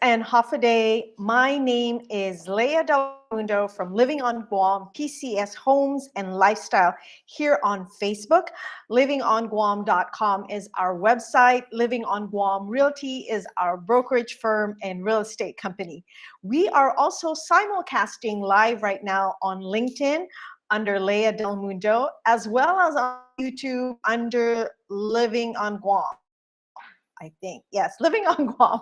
and half a day. My name is Leah Del Mundo from Living on Guam, PCS Homes and Lifestyle here on Facebook. LivingOnGuam.com is our website. Living on Guam Realty is our brokerage firm and real estate company. We are also simulcasting live right now on LinkedIn under Leah Del Mundo, as well as on YouTube under Living on Guam. I think. Yes, Living on Guam.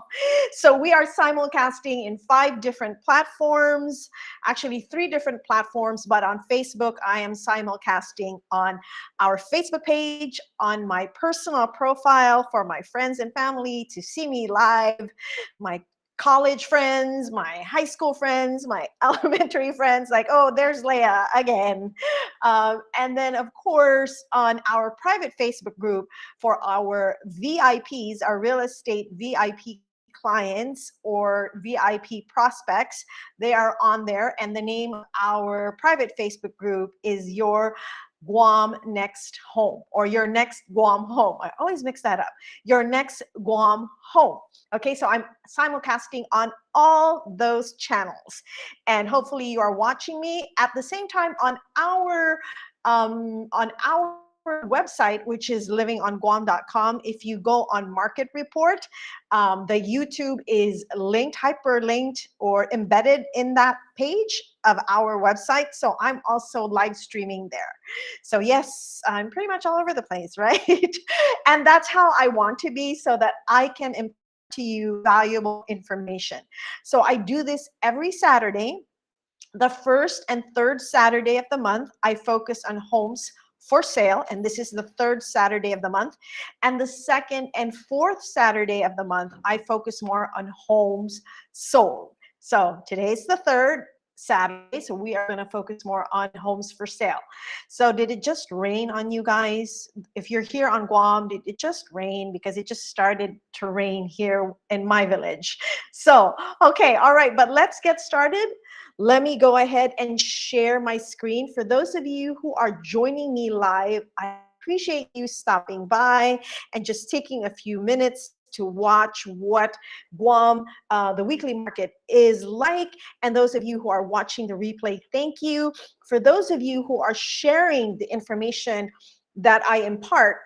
So we are simulcasting in 5 different platforms, actually 3 different platforms, but on Facebook, I am simulcasting on our Facebook page, on my personal profile for my friends and family to see me live, my college friends, my high school friends, my elementary friends, like, oh, there's Leah again. And then, of course, on our private Facebook group for our VIPs, our real estate VIP clients or VIP prospects, they are on there. And the name of our private Facebook group is Your Guam Next Home, or Your Next Guam Home. I always mix that up. Your Next Guam Home. Okay, so I'm simulcasting on all those channels, and hopefully you are watching me at the same time on our website, which is livingonguam.com. If you go on Market Report, the YouTube is linked, hyperlinked, or embedded in that page of our website. So I'm also live streaming there. So yes, I'm pretty much all over the place, right? And that's how I want to be, so that I can impart to you valuable information. So I do this every Saturday. The first and third Saturday of the month, I focus on homes for sale, and this is the third Saturday of the month. And the second and fourth Saturday of the month, I focus more on homes sold. So today's the third Saturday, so we are going to focus more on homes for sale. So did it just rain on you guys? If you're here on Guam, did it just rain? Because it just started to rain here in my village. So, okay, all right, but let's get started. Let me go ahead and share my screen. For those of you who are joining me live, I appreciate you stopping by and just taking a few minutes to watch what Guam, the weekly market is like. And those of you who are watching the replay, thank you. For those of you who are sharing the information that I impart,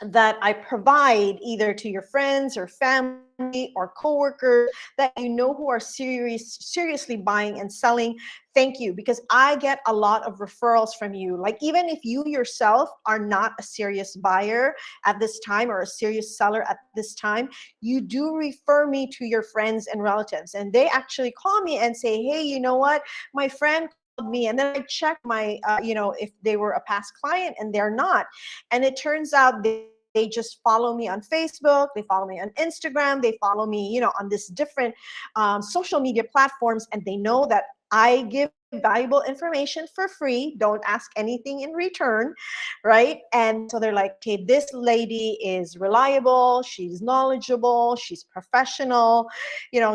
that I provide either to your friends or family or coworkers that you know who are seriously buying and selling, thank you, because I get a lot of referrals from you. Like, even if you yourself are not a serious buyer at this time or a serious seller at this time, you do refer me to your friends and relatives, and they actually call me and say, hey, you know what, my friend called me, and then I check my if they were a past client, and they're not. And it turns out they just follow me on Facebook, they follow me on Instagram, they follow me, on this different social media platforms, and they know that I give valuable information for free, don't ask anything in return, right? And so they're like, okay, this lady is reliable, she's knowledgeable, she's professional,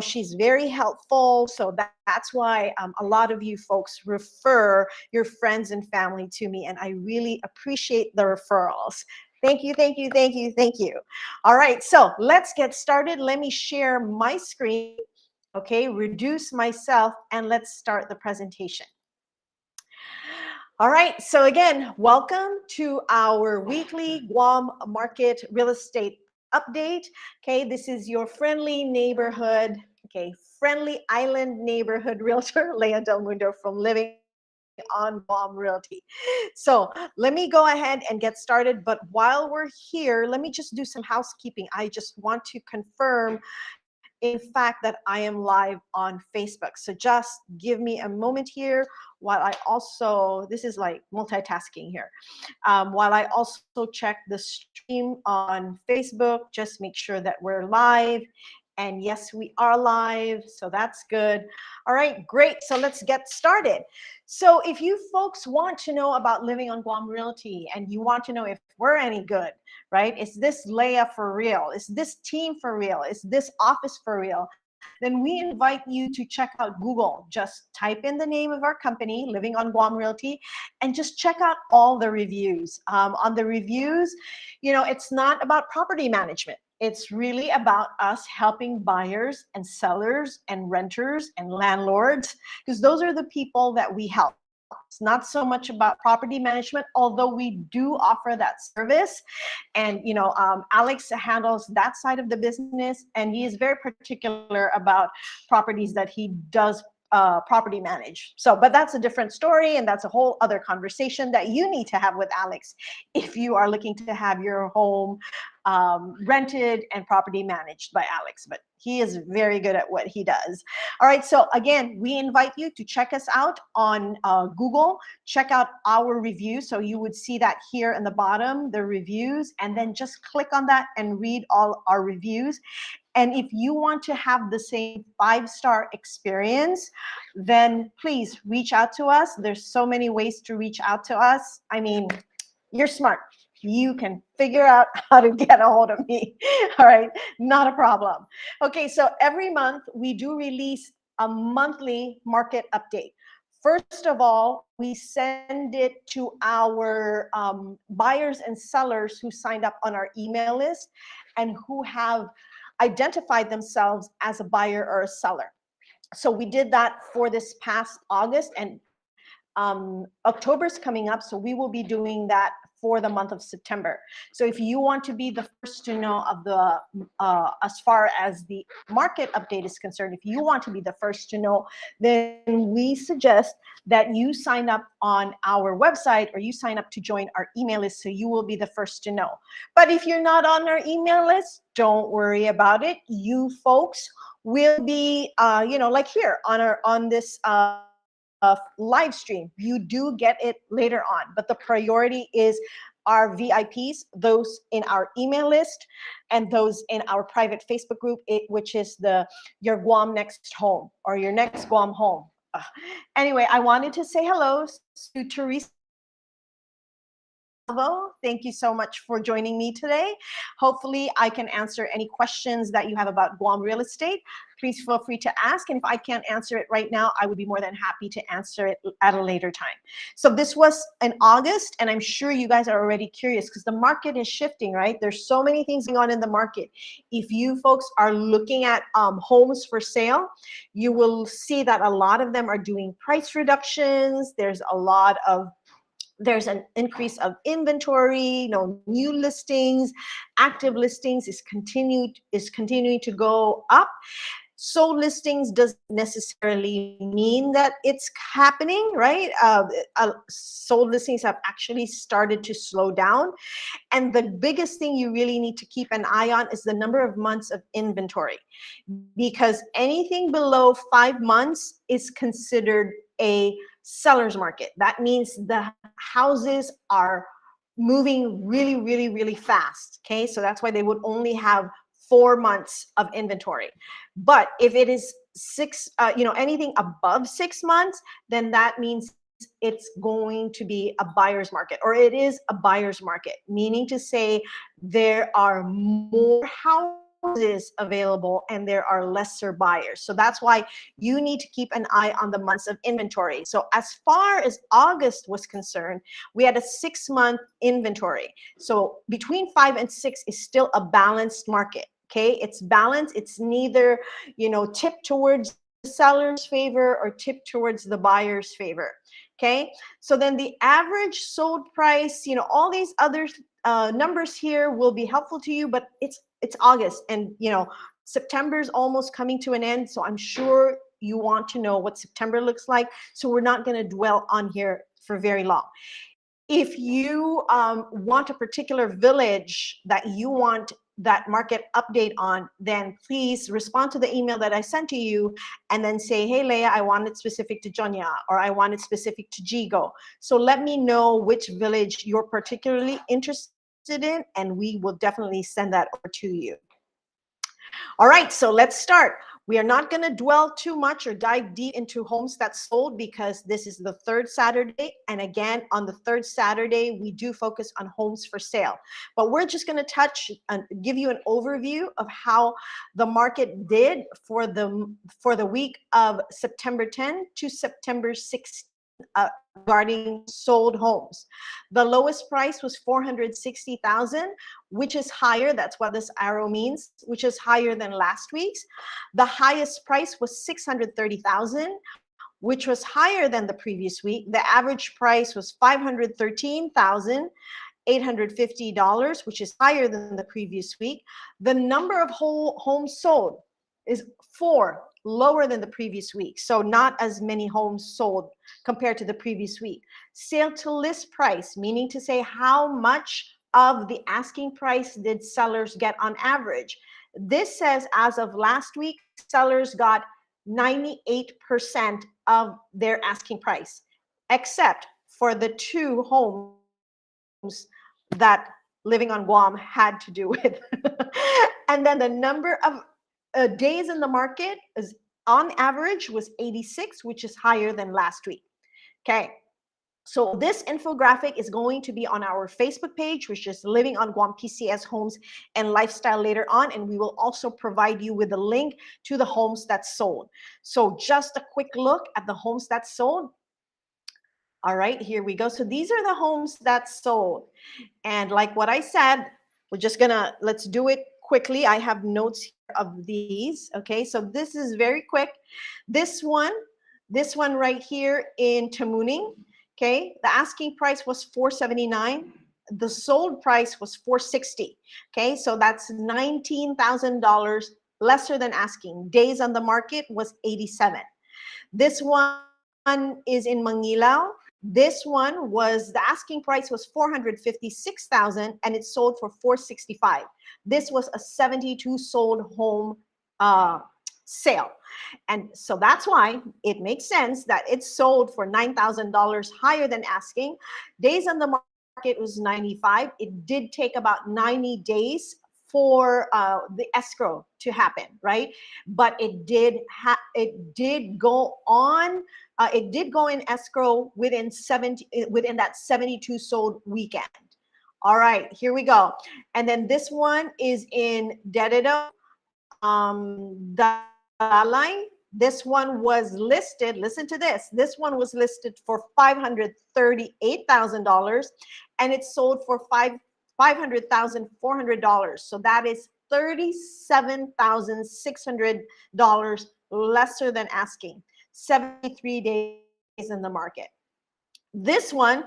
she's very helpful. So that's why a lot of you folks refer your friends and family to me, and I really appreciate the referrals. Thank you, thank you, thank you, thank you. All right, so let's get started. Let me share my screen. Okay, reduce myself, and let's start the presentation. All right, so again, welcome to our weekly Guam market real estate update. Okay, this is your friendly neighborhood, friendly island neighborhood realtor, Leah Del Mundo from Living on Guam Realty. So let me go ahead and get started. But while we're here, let me just do some housekeeping. I just want to confirm, in fact, that I am live on Facebook. So just give me a moment here while I also, this is like multitasking here, while I also check the stream on Facebook, just make sure that we're live. And yes, we are live, so that's good. All right, great. So let's get started. So if you folks want to know about Living on Guam Realty, and you want to know if we're any good, right? Is this Leah for real? Is this team for real? Is this office for real? Then we invite you to check out Google. Just type in the name of our company, Living on Guam Realty, and just check out all the reviews. On the reviews, it's not about property management. It's really about us helping buyers and sellers and renters and landlords, because those are the people that we help. It's not so much about property management, although we do offer that service. And Alex handles that side of the business, and he is very particular about properties that he does property manage. So, but that's a different story, and that's a whole other conversation that you need to have with Alex if you are looking to have your home rented and property managed by Alex. But he is very good at what he does. All right, so again, we invite you to check us out on Google. Check out our reviews. So you would see that here in the bottom, the reviews, and then just click on that and read all our reviews. And if you want to have the same 5-star experience, then please reach out to us. There's so many ways to reach out to us. I mean, you're smart. You can figure out how to get a hold of me. All right, not a problem. Okay, so every month we do release a monthly market update. First of all, we send it to our buyers and sellers who signed up on our email list and who have identified themselves as a buyer or a seller. So we did that for this past August, and October's coming up, so we will be doing that for the month of September. So if you want to be the first to know of the, as far as the market update is concerned, if you want to be the first to know, then we suggest that you sign up on our website or you sign up to join our email list so you will be the first to know. But if you're not on our email list, don't worry about it. You folks will be, like here on this live stream, you do get it later on, but the priority is our VIPs, those in our email list and those in our private Facebook group, which is your Guam Next Home or your next Guam home. Anyway, I wanted to say hello to Teresa. Thank you so much for joining me today. Hopefully I can answer any questions that you have about Guam real estate. Please feel free to ask, and if I can't answer it right now, I would be more than happy to answer it at a later time. So this was in August, and I'm sure you guys are already curious because the market is shifting, right? There's so many things going on in the market. If you folks are looking at homes for sale, you will see that a lot of them are doing price reductions. There's an increase of inventory, new listings, active listings is continuing to go up. Sold listings doesn't necessarily mean that it's happening, right? Sold listings have actually started to slow down. And the biggest thing you really need to keep an eye on is the number of months of inventory, because anything below 5 months is considered a seller's market. That means the houses are moving really, really, really fast. Okay, so that's why they would only have 4 months of inventory. But if it is anything above 6 months, then that means it's going to be a buyer's market, or it is a buyer's market, meaning to say there are more houses available and there are lesser buyers. So that's why you need to keep an eye on the months of inventory. So as far as August was concerned, we had a 6-month inventory. So between 5 and 6 is still a balanced market. Okay, it's balanced. It's neither, tipped towards the seller's favor or tipped towards the buyer's favor. Okay, so then the average sold price, all these other numbers here will be helpful to you, but it's August, and September is almost coming to an end, so I'm sure you want to know what September looks like, so we're not going to dwell on here for very long. If you want a particular village that you want that market update on, then please respond to the email that I sent to you and then say, hey, Leah, I want it specific to Jonya, or I want it specific to Jigo. So let me know which village you're particularly interested in, and we will definitely send that over to you. All right, so let's start. We are not going to dwell too much or dive deep into homes that sold because this is the third Saturday. And again, on the third Saturday, we do focus on homes for sale. But we're just going to touch and give you an overview of how the market did for the week of September 10 to September 16. regarding sold homes. The lowest price was 460,000, which is higher. That's what this arrow means, which is higher than last week's. The highest price was 630,000, which was higher than the previous week. The average price was $513,850, which is higher than the previous week. The number of whole homes sold is 4, lower than the previous week. So not as many homes sold compared to the previous week. Sale to list price, meaning to say how much of the asking price did sellers get on average. This says as of last week, sellers got 98% of their asking price, except for the 2 homes that Living on Guam had to do with. And then the number of days in the market is on average was 86, which is higher than last week. Okay. So this infographic is going to be on our Facebook page, which is Living on Guam PCS Homes and Lifestyle later on. And we will also provide you with a link to the homes that sold. So just a quick look at the homes that sold. All right, here we go. So these are the homes that sold. And like what I said, let's do it quickly. I have notes here of these. Okay, so this is very quick. This one right here in Tamuning. Okay, the asking price was $479. The sold price was $460. Okay, so that's $19,000 lesser than asking. Days on the market was 87. This one is in Manilao. This one was, the asking price was $456,000 and it sold for $465. This was a 72 sold home sale. And so that's why it makes sense that it sold for $9,000 higher than asking. Days on the market was 95. It did take about 90 days for the escrow to happen, right? But it did go in escrow within that 72 sold weekend. All right, here we go. And then this one is in GUAM, Dalalay. This one was listed, listen to this, this one was listed for $538,000 and it sold for $500,400. So that is $37,600 lesser than asking. 73 days in the market. This one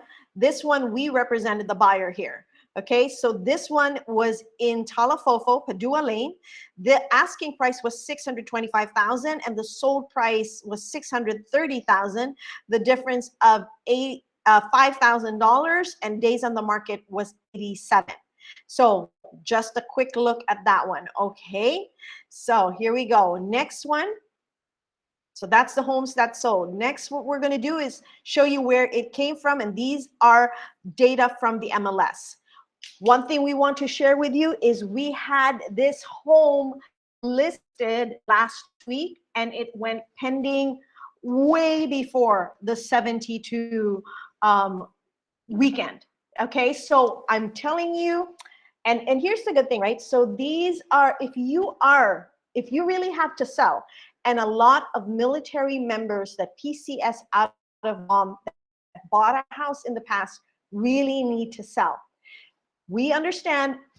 we represented the buyer here. Okay, so this one was in Talafofo, Padua Lane. The asking price was $625,000 and the sold price was $630,000. The difference of $5,000 and days on the market was 87. So just a quick look at that one. Okay, so here we go. Next one. So that's the homes that sold. Next, what we're going to do is show you where it came from. And these are data from the MLS. One thing we want to share with you is we had this home listed last week and it went pending way before the 72 weekend. Okay, so I'm telling you, and here's the good thing, right? So these are, if you really have to sell, and a lot of military members that PCS out of that bought a house in the past really need to sell.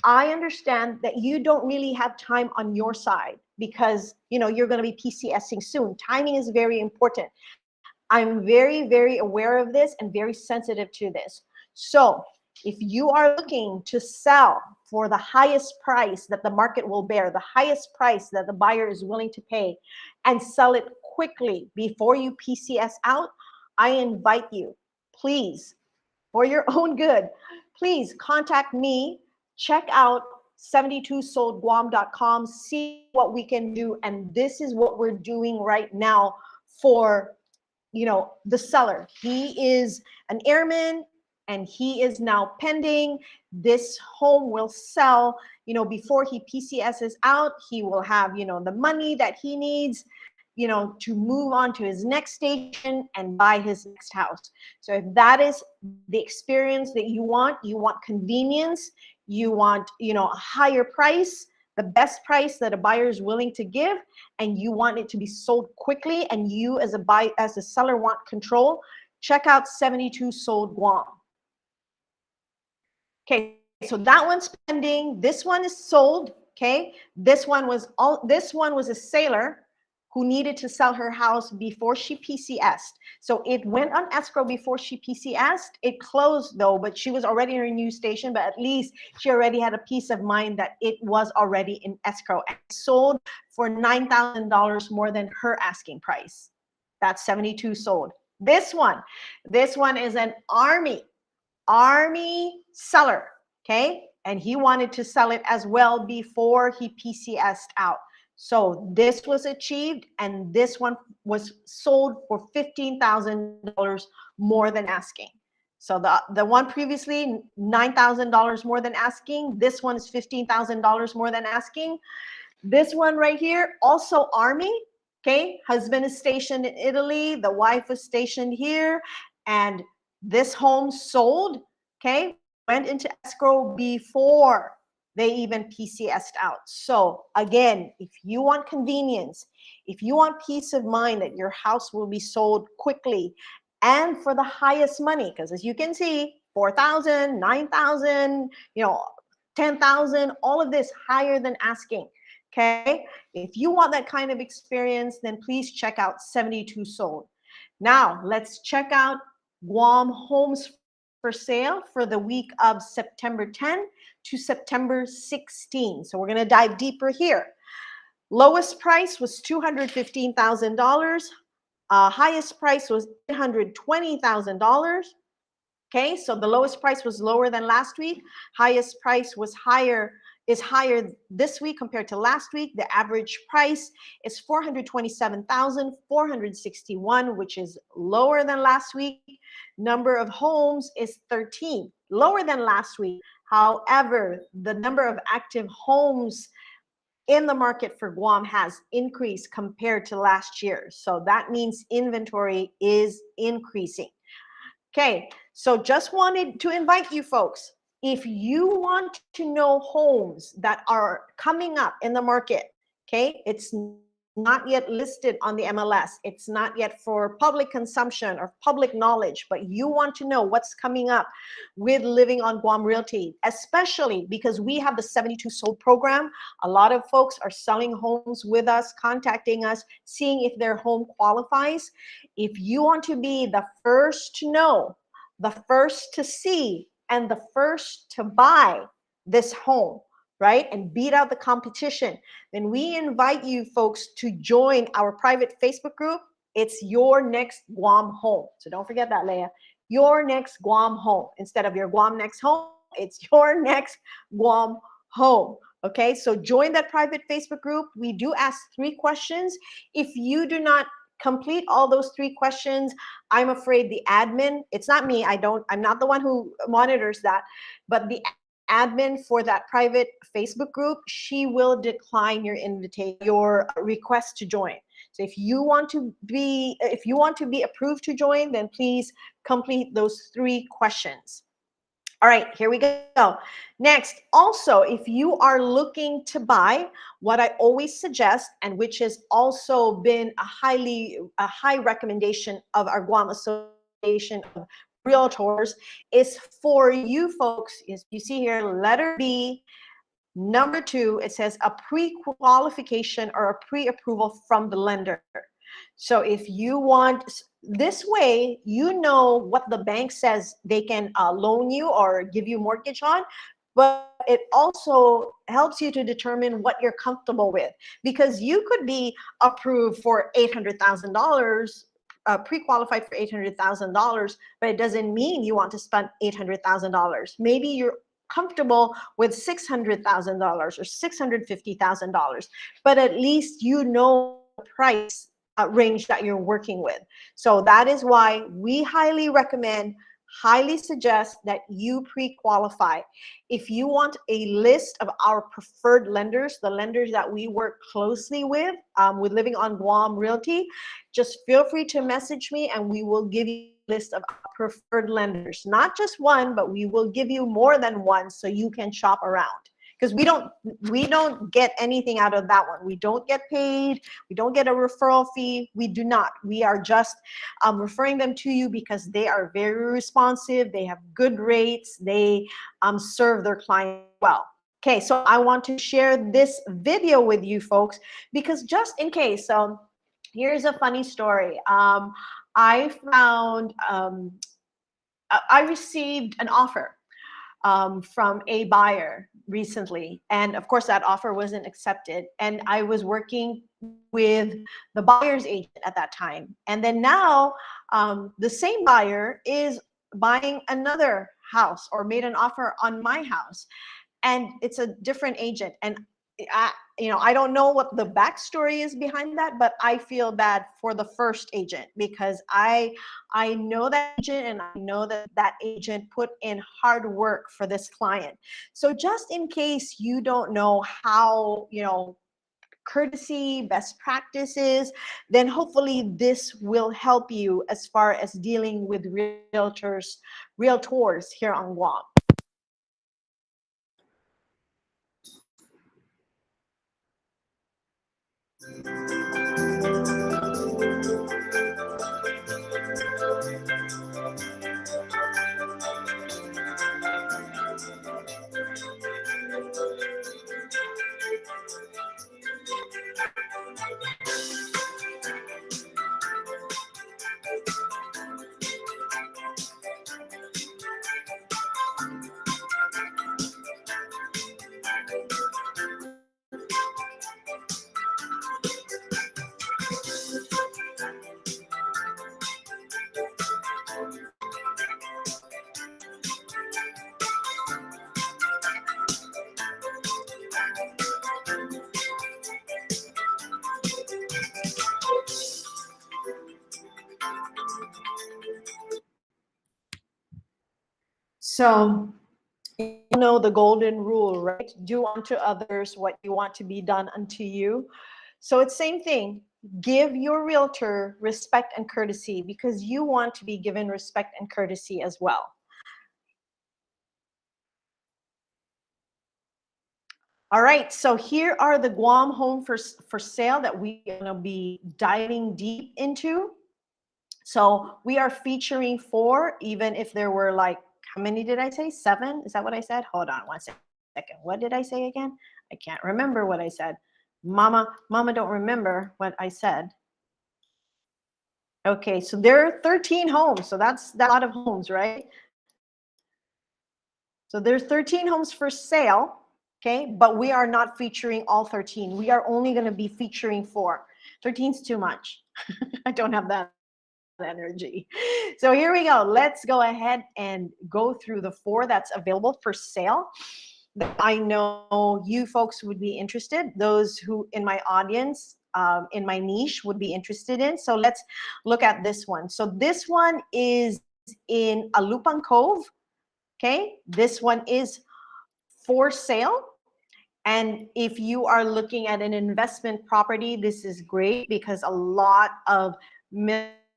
I understand that you don't really have time on your side because you're going to be PCSing soon. Timing is very important. I'm very, very aware of this and very sensitive to this. So if you are looking to sell for the highest price that the market will bear, the highest price that the buyer is willing to pay, and sell it quickly before you PCS out, I invite you, please, for your own good, please contact me, check out 72soldguam.com, see what we can do. And this is what we're doing right now for the seller. He is an airman and he is now pending. This home will sell, before he PCSs out. He will have, the money that he needs, to move on to his next station and buy his next house. So if that is the experience that you want convenience, you want, a higher price, the best price that a buyer is willing to give, and you want it to be sold quickly, and you as a seller want control, check out 72 Sold Guam. Okay, so that one's pending. This one is sold. Okay, this one was a sailor who needed to sell her house before she PCS'd. So it went on escrow before she PCS'd. It closed though, but she was already in her new station, but at least she already had a peace of mind that it was already in escrow and sold for $9,000 more than her asking price. That's 72 sold. This one is an Army seller, okay? And he wanted to sell it as well before he PCS'd out. So this was achieved, and this one was sold for $15,000 more than asking. So the one previously, $9,000 more than asking. This one is $15,000 more than asking. This one right here, also Army, okay? Husband is stationed in Italy. The wife was stationed here. And this home sold, okay? Went into escrow before they even PCS'd out. So again, if you want convenience, if you want peace of mind that your house will be sold quickly and for the highest money, because as you can see, 4,000, 9,000, you know, 10,000, all of this higher than asking. Okay, if you want that kind of experience, then please check out 72 Sold. Now let's check out Guam Homes for Sale for the week of September 10 to September 16. So we're going to dive deeper here. Lowest price was $215,000. Highest price was $820,000. Okay, so the lowest price was lower than last week. Highest price was higher this week compared to last week. The average price is $427,461, which is lower than last week. Number of homes is 13, lower than last week. However, the number of active homes in the market for Guam has increased compared to last year. So that means inventory is increasing. Okay, so just wanted to invite you folks, if you want to know homes that are coming up in the market, okay, it's not yet listed on the MLS. It's not yet for public consumption or public knowledge, but you want to know what's coming up with Living on Guam Realty, especially because we have the 72 Sold program. A lot of folks are selling homes with us, contacting us, seeing if their home qualifies. If you want to be the first to know, the first to see, and the first to buy this home, right, and beat out the competition, then we invite you folks to join our private Facebook group. It's Your Next Guam Home. So don't forget that, Leah. Your Next Guam Home. Instead of Your Guam Next Home, it's Your Next Guam Home. Okay, so join that private Facebook group. We do ask 3 questions. If you do not complete all those 3 questions, I'm afraid the admin, it's not me, I'm not the one who monitors that, but the admin for that private Facebook group, she will decline your invitation, your request to join. So if you want to be approved to join, then please complete those 3 questions. All right, here we go. Next, also, if you are looking to buy, what I always suggest, and which has also been a high recommendation of our Guam Association of Realtors, is for you folks, is you see here, letter B, number 2, it says a pre-qualification or a pre-approval from the lender. So if you want, this way, you know what the bank says they can loan you or give you mortgage on, but it also helps you to determine what you're comfortable with, because you could be approved for $800,000, pre-qualified for $800,000, but it doesn't mean you want to spend $800,000. Maybe you're comfortable with $600,000 or $650,000, but at least you know the price range that you're working with. So that is why we highly recommend, highly suggest that you pre-qualify. If you want a list of our preferred lenders, the lenders that we work closely with Living on Guam Realty, just feel free to message me and we will give you a list of our preferred lenders. Not just one, but we will give you more than one so you can shop around. because we don't get anything out of that one. We don't get paid. We don't get a referral fee. We do not. We are just referring them to you because they are very responsive. They have good rates. They serve their clients well. Okay, so I want to share this video with you folks because just in case. So here's a funny story. I found I received an offer from a buyer recently. And of course, that offer wasn't accepted. And I was working with the buyer's agent at that time. And then now the same buyer is buying another house or made an offer on my house. And it's a different agent. And I don't know what the backstory is behind that, but I feel bad for the first agent because I know that agent and I know that that agent put in hard work for this client. So just in case you don't know how, courtesy, best practices, then hopefully this will help you as far as dealing with realtors here on Guam. So you know the golden rule, right? Do unto others what you want to be done unto you. So it's same thing. Give your realtor respect and courtesy because you want to be given respect and courtesy as well. All right, so here are the Guam home for sale that we're gonna be diving deep into. So we are featuring 4, even if there were like, how many did I say? 7? Is that what I said? Hold on one second. What did I say again? I can't remember what I said. Mama don't remember what I said. Okay, so there are 13 homes. So that's a lot of homes, right? So there's 13 homes for sale, okay? But we are not featuring all 13. We are only gonna be featuring 4. 13 is too much. I don't have that energy. So here we go. Let's go ahead and go through the 4 that's available for sale that I know you folks would be interested, those who in my audience, in my niche would be interested in. So let's look at this one. So this one is in Alupang Cove, okay? This one is for sale. And if you are looking at an investment property, this is great because a lot of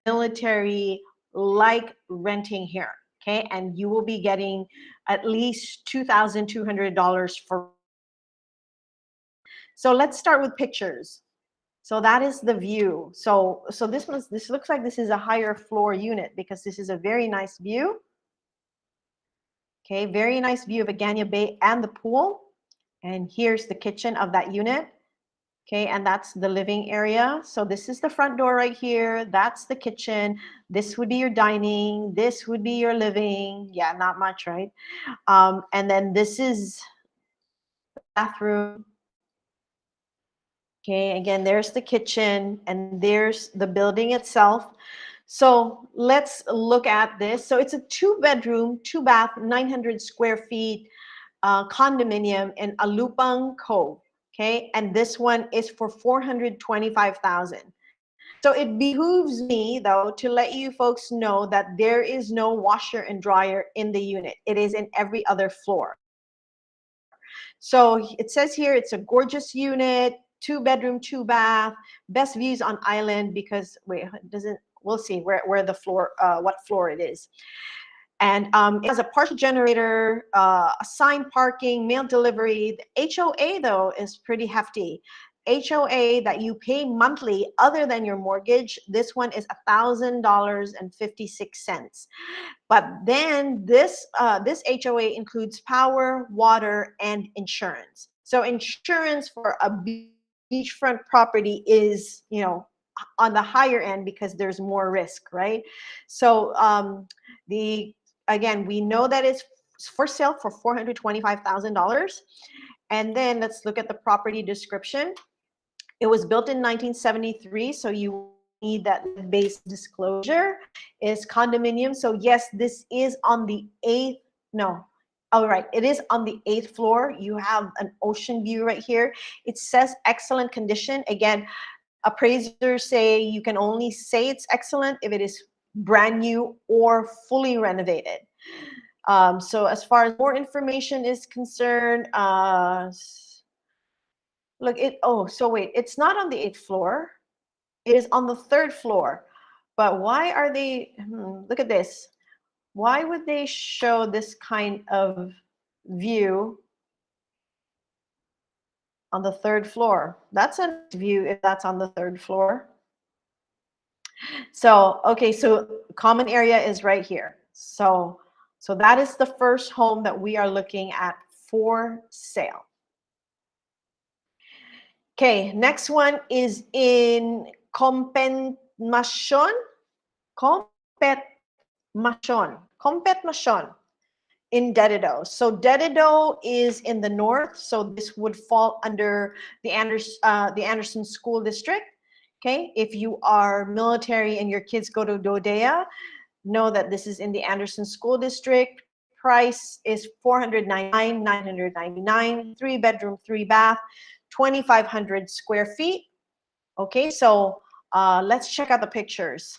military like renting here, okay? And you will be getting at least $2,200 for. So let's start with pictures. So that is the view. So this looks like this is a higher floor unit because this is a very nice view. Okay, very nice view of Agana Bay and the pool. And here's the kitchen of that unit. Okay, and that's the living area. So this is the front door right here. That's the kitchen. This would be your dining. This would be your living. Yeah, not much, right? And then this is the bathroom. Okay, again, there's the kitchen and there's the building itself. So let's look at this. So it's a 2-bedroom, 2-bath, 900 square feet condominium in Alupang Cove. Okay, and this one is for $425,000. So it behooves me though to let you folks know that there is no washer and dryer in the unit. It is in every other floor. So it says here it's a gorgeous unit, 2-bedroom, 2-bath, best views on island because wait, it doesn't, we'll see where the floor, what floor it is. And it has a partial generator, assigned parking, mail delivery. The HOA, though, is pretty hefty. HOA that you pay monthly other than your mortgage, this one is $1,000.56. But then this HOA includes power, water, and insurance. So insurance for a beachfront property is, you know, on the higher end because there's more risk, right? So the again, we know that it's for sale for $425,000. And then let's look at the property description. It was built in 1973, so you need that base disclosure. Is condominium. So yes, this is on the eighth, no, all right, it is on the 8th floor. You have an ocean view right here. It says excellent condition. Again, appraisers say you can only say it's excellent if it is brand new or fully renovated. So as far as more information is concerned, look, so wait, it's not on the 8th floor. It is on the 3rd floor. But why are they, look at this. Why would they show this kind of view on the 3rd floor? That's a nice view if that's on the 3rd floor. So, okay, so common area is right here. So that is the first home that we are looking at for sale. Okay, next one is in Competmacion. Competmacion in Dedido. So Dedido is in the north, so this would fall under the Anderson School District. Okay, if you are military and your kids go to Dodea, know that this is in the Anderson School District. Price is $499, $999, 3-bedroom, 3-bath, 2,500 square feet. Okay, so let's check out the pictures.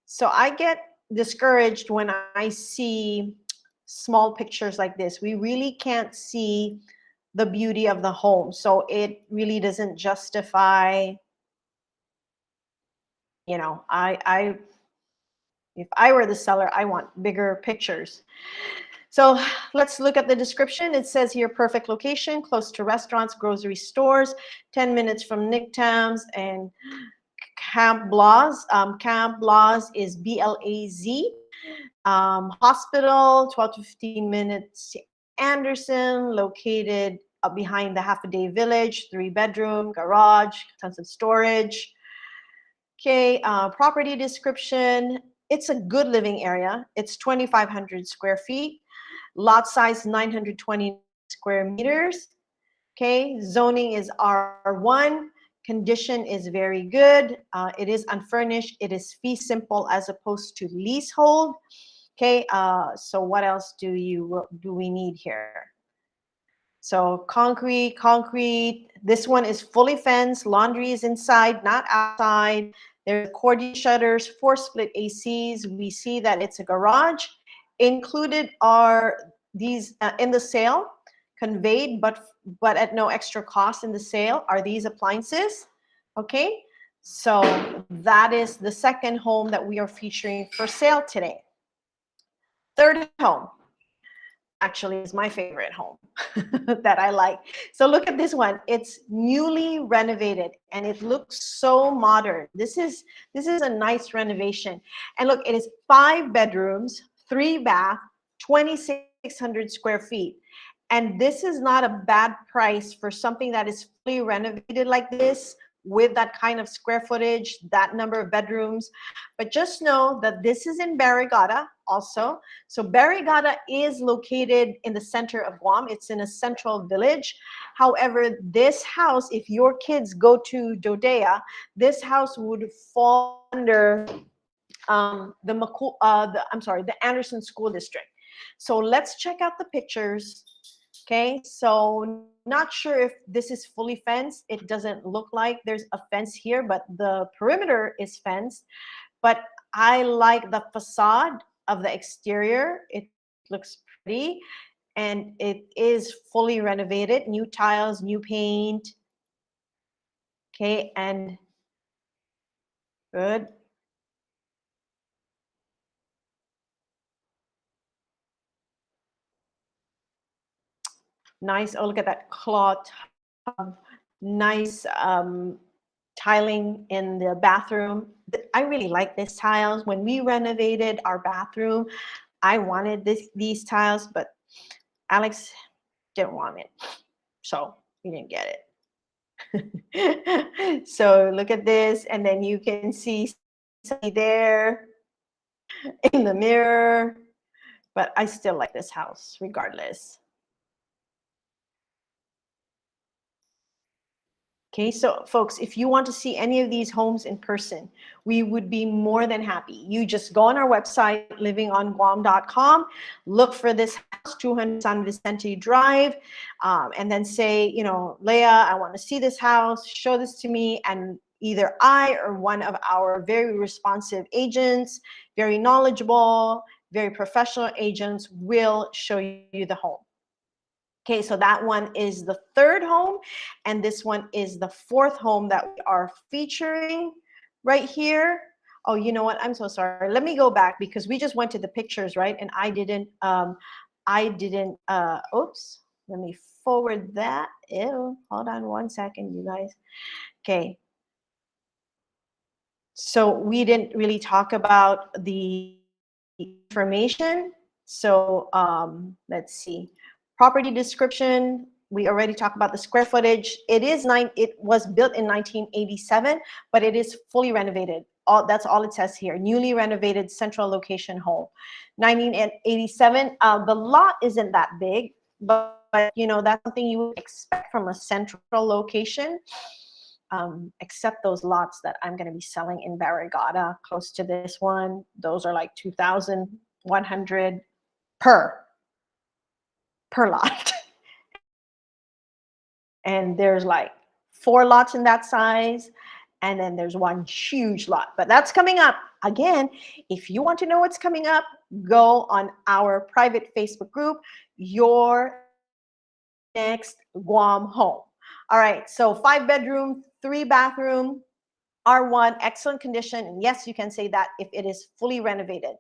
So I get discouraged when I see small pictures like this. We really can't see the beauty of the home. So it really doesn't justify, you know, if I were the seller, I want bigger pictures. So let's look at the description. It says here, perfect location, close to restaurants, grocery stores, 10 minutes from Nicktown's and Camp Blaaz. Camp Blaaz is B-L-A-Z. Hospital, 12 to 15 minutes to Anderson, located behind the Half a Day Village, 3-bedroom, garage, tons of storage. Okay, property description. It's a good living area. It's 2,500 square feet. Lot size 920 square meters. Okay, zoning is R1. Condition is very good. It is unfurnished. It is fee simple as opposed to leasehold. Okay, so what else do we need here? So concrete. This one is fully fenced. Laundry is inside, not outside. There's accordion shutters, 4 split ACs. We see that it's a garage. Included are these in the sale, conveyed, but at no extra cost in the sale are these appliances. Okay, so that is the second home that we are featuring for sale today. Third home actually is my favorite home that I like. So look at this one. It's newly renovated and it looks so modern. This is a nice renovation. And look, it is 5 bedrooms, 3 bath, 2,600 square feet. And this is not a bad price for something that is fully renovated like this, with that kind of square footage, that number of bedrooms. But just know that this is in Barrigada also. So Barrigada is located in the center of Guam. It's in a central village. However, this house, if your kids go to Dodea, this house would fall under the Anderson School District. So let's check out the pictures. Okay, so not sure if this is fully fenced. It doesn't look like there's a fence here, but the perimeter is fenced. But I like the facade of the exterior. It looks pretty and it is fully renovated, new tiles, new paint. Okay, and good. Nice. Oh, look at that cloth. Nice tiling in the bathroom. I really like this tiles. When we renovated our bathroom, I wanted these tiles, but Alex didn't want it, so we didn't get it. So look at this, and then you can see somebody there in the mirror, but I still like this house regardless. Okay, so folks, if you want to see any of these homes in person, we would be more than happy. You just go on our website, livingonguam.com, look for this house, 200 San Vicente Drive, and then say, you know, Leah, I want to see this house, show this to me, and either I or one of our very responsive agents, very knowledgeable, very professional agents will show you the home. Okay, so that one is the third home, and this one is the fourth home that we are featuring right here. Oh, you know what? I'm so sorry. Let me go back because we just went to the pictures, right? And I didn't, oops, let me forward that. Ew, hold on one second, you guys. Okay. So we didn't really talk about the information. So let's see. Property description, we already talked about the square footage. It was built in 1987, but it is fully renovated. That's all it says here. Newly renovated central location home. 1987, the lot isn't that big, but you know, that's something you would expect from a central location. Except those lots that I'm going to be selling in Barrigada, close to this one. Those are like 2,100 per lot. And there's like 4 lots in that size, and then there's one huge lot. But that's coming up. Again, if you want to know what's coming up, go on our private Facebook group, Your Next Guam Home. All right, so 5-bedroom, 3-bathroom, R1, excellent condition. And yes, you can say that if it is fully renovated.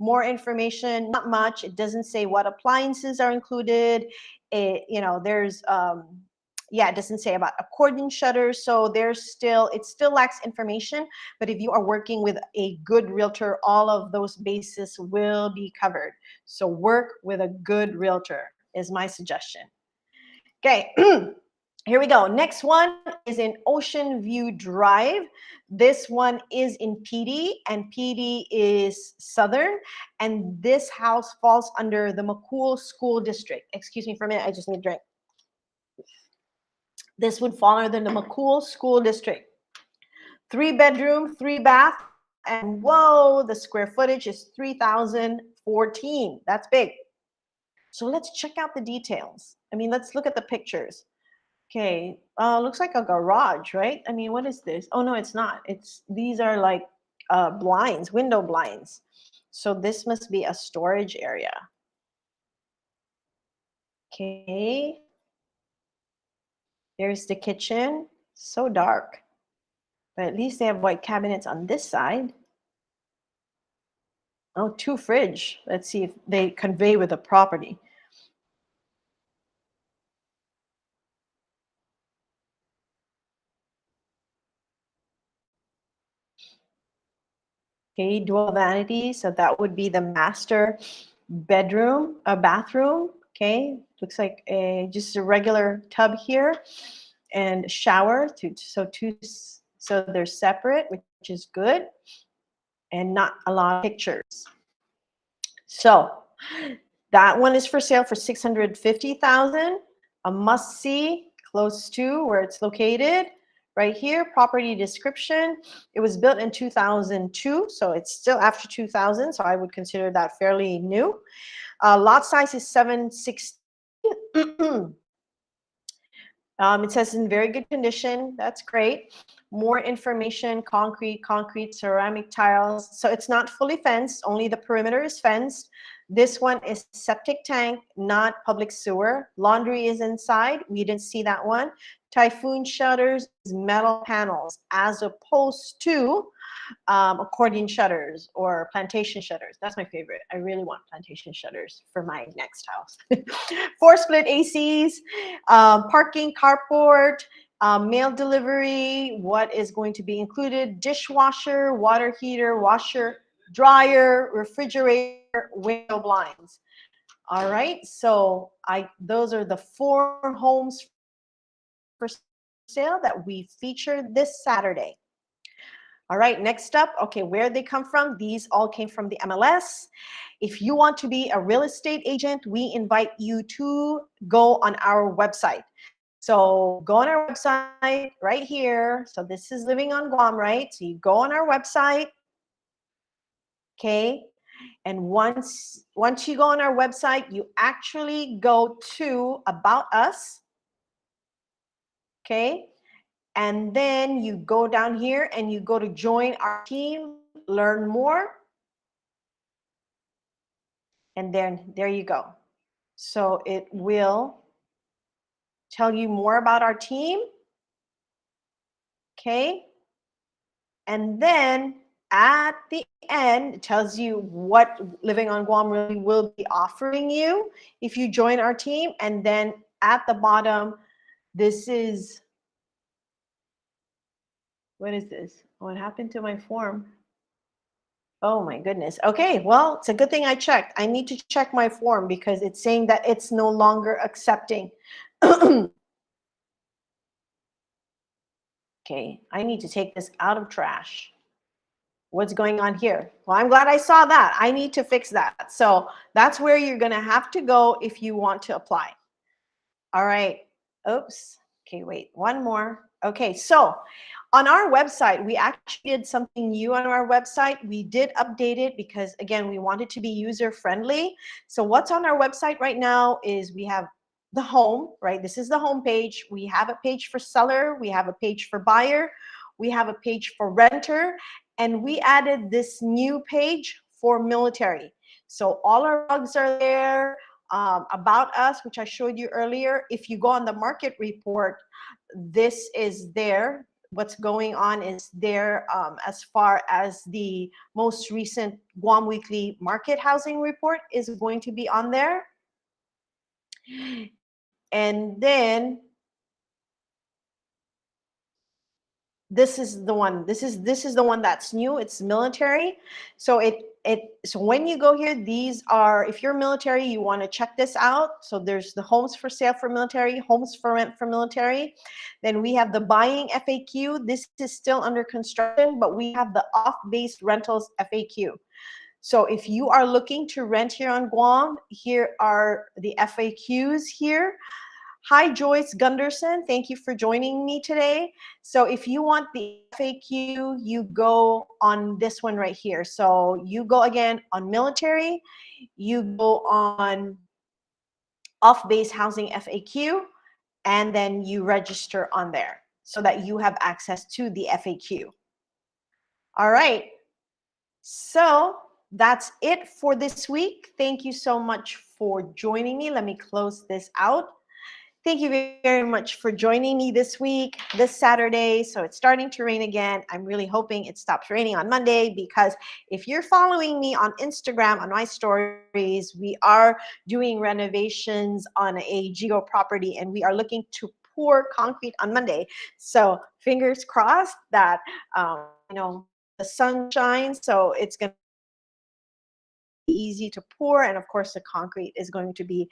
More information, not much. It doesn't say what appliances are included. You know, there's, yeah, it doesn't say about accordion shutters. So it still lacks information. But if you are working with a good realtor, all of those bases will be covered. So work with a good realtor is my suggestion. Okay. Here we go. Next one is in Ocean View Drive. This one is in PD, and PD is Southern. And this house falls under the McCool School District. Excuse me for a minute. I just need a drink. This would fall under the McCool School District. 3-bedroom, 3-bath, and whoa, the square footage is 3,014. That's big. So let's check out the details. I mean, let's look at the pictures. Okay, looks like a garage, right? I mean, what is this? Oh, no, it's not. These are like blinds, window blinds. So this must be a storage area. Okay. There's the kitchen. So dark. But at least they have white cabinets on this side. Oh, 2 fridge. Let's see if they convey with the property. Okay, dual vanity, so that would be the master bedroom, a bathroom. Okay, looks like just a regular tub here, and shower. So they're separate, which is good, and not a lot of pictures. So that one is for sale for $650,000. A must see close to where it's located. Right here, property description. It was built in 2002, so it's still after 2000, so I would consider that fairly new. Lot size is 760. It says in very good condition. That's great. More information, concrete, ceramic tiles. So it's not fully fenced, only the perimeter is fenced. This one is septic tank, not public sewer. Laundry is inside. We didn't see that one. Typhoon shutters, metal panels, as opposed to accordion shutters or plantation shutters. That's my favorite. I really want plantation shutters for my next house. 4 split ACs, parking, carport, mail delivery, what is going to be included, dishwasher, water heater, washer, dryer, refrigerator, window blinds. All right, so those are the 4 homes for sale that we featured this Saturday. All right, next up, okay, where they come from? These all came from the MLS. If you want to be a real estate agent, we invite you to go on our website. So go on our website right here. So this is Living on Guam, right? So you go on our website, okay? And once you go on our website, you actually go to About Us, okay? And then you go down here and you go to Join Our Team, Learn More. And then there you go. So it will tell you more about our team, okay? And then at the end, it tells you what Living on Guam really will be offering you if you join our team. And then at the bottom, this is, what is this? What happened to my form? Oh my goodness. Okay, well, it's a good thing I checked. I need to check my form because it's saying that it's no longer accepting. Okay, I need to take this out of trash. What's going on here? Well, I'm glad I saw that. I need to fix that. So that's where you're going to have to go if you want to apply. All right. Oops. Okay, wait, one more. Okay, so on our website, we actually did something new on our website. We did update it because, again, we want it to be user-friendly. So what's on our website right now is we have the home, right? This is the home page. We have a page for seller. We have a page for buyer. We have a page for renter. And we added this new page for military. So all our blogs are there. About Us, which I showed you earlier. If you go on the market report, this is there. What's going on is there as far as the most recent Guam Weekly Market Housing Report is going to be on there. And then this is the one. This is the one that's new. It's military. So so when you go here, these are, if you're military, you want to check this out. So there's the homes for sale for military, homes for rent for military. Then we have the buying FAQ. This is still under construction, but we have the off-base rentals FAQ. So if you are looking to rent here on Guam, here are the FAQs here. Hi, Joyce Gunderson. Thank you for joining me today. So if you want the FAQ, you go on this one right here. So you go again on military, you go on off-base housing FAQ, and then you register on there so that you have access to the FAQ. All right. So that's it for this week. Thank you so much for joining me. Let me close this out. Thank you very much for joining me this week, this Saturday. So it's starting to rain again. I'm really hoping it stops raining on Monday, because if you're following me on Instagram on my stories, we are doing renovations on a Geo property and we are looking to pour concrete on Monday. So fingers crossed that, you know, the sun shines, so it's going to easy to pour, and of course the concrete is going to be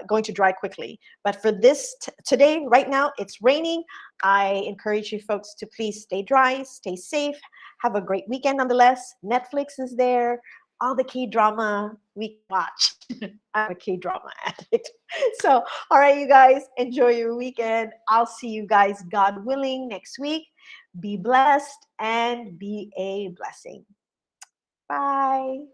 going to dry quickly. But for this today, right now, it's raining. I encourage you folks to please stay dry, stay safe, have a great weekend nonetheless. Netflix is there, all the K-drama we watch. I'm a K-drama addict. So all right, you guys, enjoy your weekend. I'll see you guys, God willing, next week. Be blessed and be a blessing. Bye.